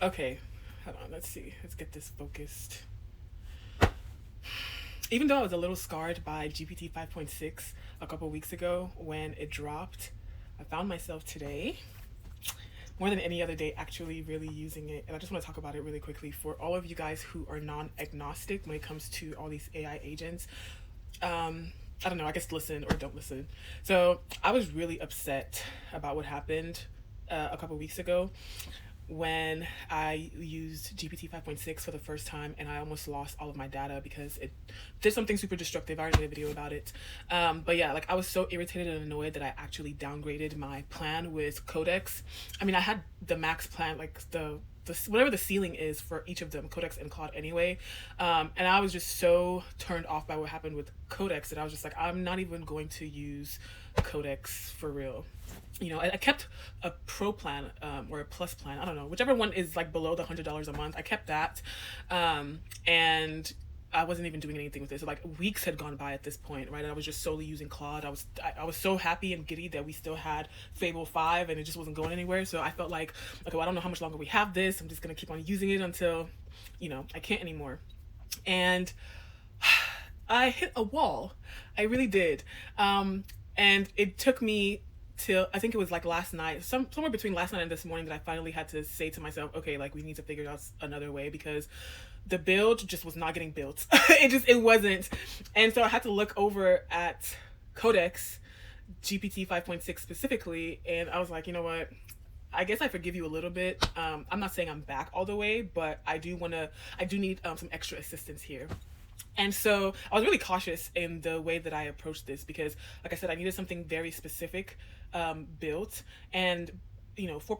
Okay, hold on. Let's see. Let's get this focused. Even though I was a little scarred by GPT 5.6 a couple weeks ago when it dropped, I found myself today, more than any other day, actually really using it. And I just want to talk about it really quickly for all of you guys who are non agnostic when it comes to all these AI agents. I don't know, I guess listen or don't listen. So I was really upset about what happened a couple weeks ago when I used GPT 5.6 for the first time and I almost lost all of my data because it did something super destructive. I already made a video about it. But yeah, like I was so irritated and annoyed that I actually downgraded my plan with Codex. I mean, I had the max plan, like the whatever the ceiling is for each of them, Codex and Claude anyway. And I was just so turned off by what happened with Codex that I was just like, I'm not even going to use Codex for real. I kept a pro plan or a plus plan. I don't know, whichever one is like below the $100 a month. I kept that, and I wasn't even doing anything with it. So like weeks had gone by at this point, right? And I was just solely using Claude. I was so happy and giddy that we still had Fable 5 and it just wasn't going anywhere. So I felt like, okay, well, I don't know how much longer we have this. I'm just gonna keep on using it until, I can't anymore. And I hit a wall. I really did. And it took me till I think it was like last night, somewhere between last night and this morning, that I finally had to say to myself, okay, like we need to figure out another way because the build just was not getting built. It wasn't. And so I had to look over at Codex GPT 5.6 specifically, and I was like, you know what? I guess I forgive you a little bit. I'm not saying I'm back all the way, but I do need some extra assistance here. And so I was really cautious in the way that I approached this because, like I said, I needed something very specific built. And, 4.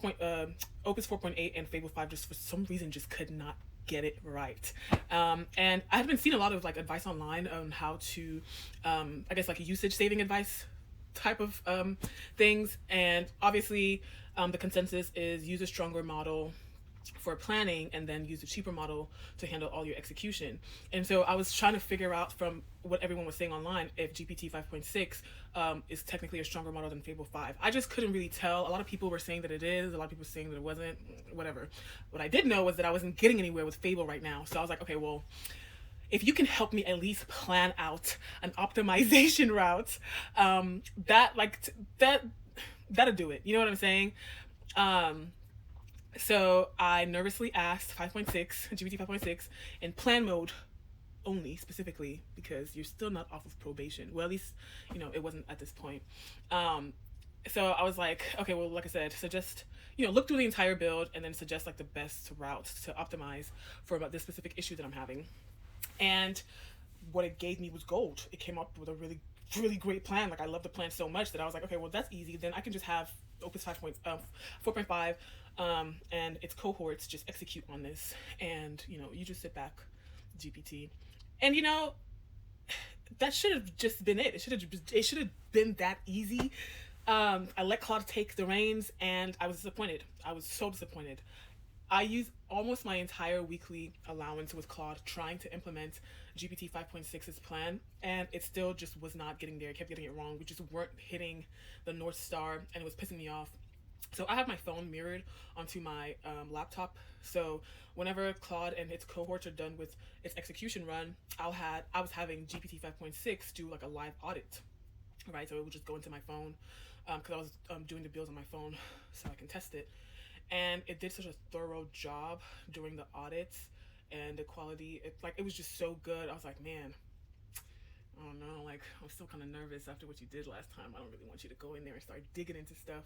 Opus 4.8 and Fable 5 just for some reason just could not get it right. And I have been seeing a lot of like advice online on how to, I guess, like usage saving advice type of things. And obviously, the consensus is use a stronger model for planning and then use a cheaper model to handle all your execution. And so I was trying to figure out from what everyone was saying online if GPT 5.6 is technically a stronger model than Fable 5. I just couldn't really tell. A lot of people were saying that it is, a lot of people were saying that it wasn't, whatever. What I did know was that I wasn't getting anywhere with Fable right now. So I was like, okay, well, if you can help me at least plan out an optimization route, that like that that'll do it. You know what I'm saying? Um, so I nervously asked 5.6, GPT 5.6, in plan mode only, specifically, because you're still not off of probation. Well, at least, it wasn't at this point. Um, so I was like, okay, well, like I said, suggest, look through the entire build and then suggest like the best route to optimize for about this specific issue that I'm having. And what it gave me was gold. It came up with a really, really great plan. Like I love the plan so much that I was like, okay, well that's easy. Then I can just have Opus 4.5, and its cohorts just execute on this, and you just sit back, GPT, and that should have just been it. It should have been that easy. I let Claude take the reins, and I was disappointed. I was so disappointed. I used almost my entire weekly allowance with Claude trying to implement GPT 5.6's plan, and it still just was not getting there. It kept getting it wrong. We just weren't hitting the North Star, and it was pissing me off. So I have my phone mirrored onto my laptop. So whenever Claude and its cohorts are done with its execution run, I was having GPT 5.6 do like a live audit, right? So it would just go into my phone because I was doing the builds on my phone so I can test it, and it did such a thorough job during the audits, and the quality, it was just so good. I was like, man, I don't know, like I'm still kind of nervous after what you did last time. I don't really want you to go in there and start digging into stuff,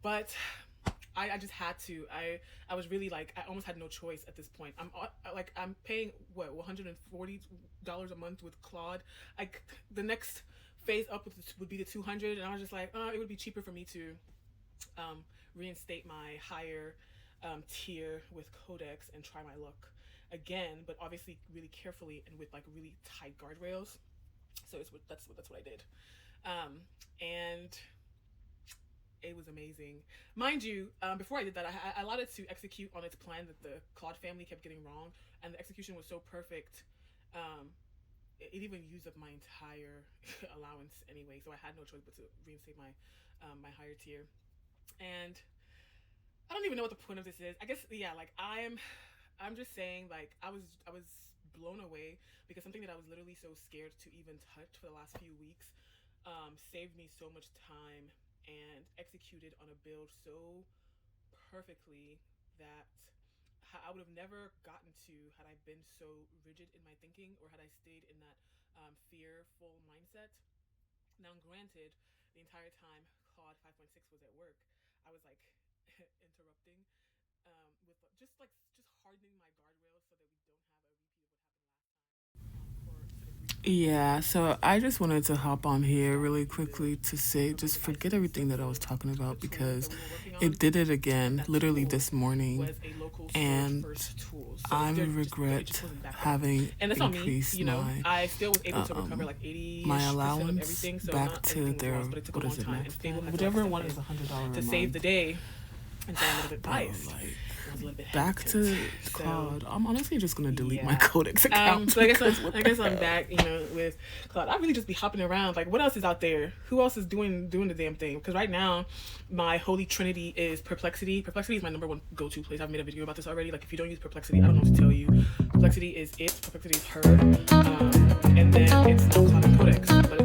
but I just had to. I was really like, I almost had no choice at this point. I'm paying what, $140 a month with Claude. Like the next phase up would be the 200, and I was just like, it would be cheaper for me to um, reinstate my higher tier with Codex and try my luck again, but obviously really carefully and with like really tight guardrails. So that's what I did, and it was amazing. Mind you, before I did that, I allowed it to execute on its plan that the Claude family kept getting wrong, and the execution was so perfect. Um, it even used up my entire allowance anyway, so I had no choice but to reinstate my higher tier. And I don't even know what the point of this is. I guess yeah, like I'm just saying like I was blown away because something that I was literally so scared to even touch for the last few weeks saved me so much time and executed on a build so perfectly that I would have never gotten to had I been so rigid in my thinking or had I stayed in that fearful mindset. Now, granted, the entire time Claude 5.6 was at work, I was like interrupting with just hardening my guardrails so that we don't have a repeat of what happened last time for certain reasons. Yeah, so I just wanted to hop on here really quickly to say For my just forget devices. everything that I was So talking the about tool that because we were working it on, did it again that literally tool this morning. was a local storage And first tool. So I just it just regret wasn't backed up. having And that's on me, increased you know. my I still was able to recover like my 80-ish% of allowance everything. So back not to everything was their lost, but it took a what long is it, time. And max Fable plan, had to like whichever step one is in $100 a to save the month. day. And so I'm a little bit Bro, biased. like I was a little bit back hesitant. to So Claude. I'm honestly just gonna delete my yeah. Codex account So I guess because what I the guess I'm hell? back, with Claude. I really just be hopping around. Like, what else is out there? Who else is doing the damn thing? Because right now, my holy trinity is Perplexity. Perplexity is my number one go-to place. I've made a video about this already. Like, if you don't use Perplexity, I don't know what to tell you. Perplexity is it. Perplexity is her. And then it's now Claude and Codex, but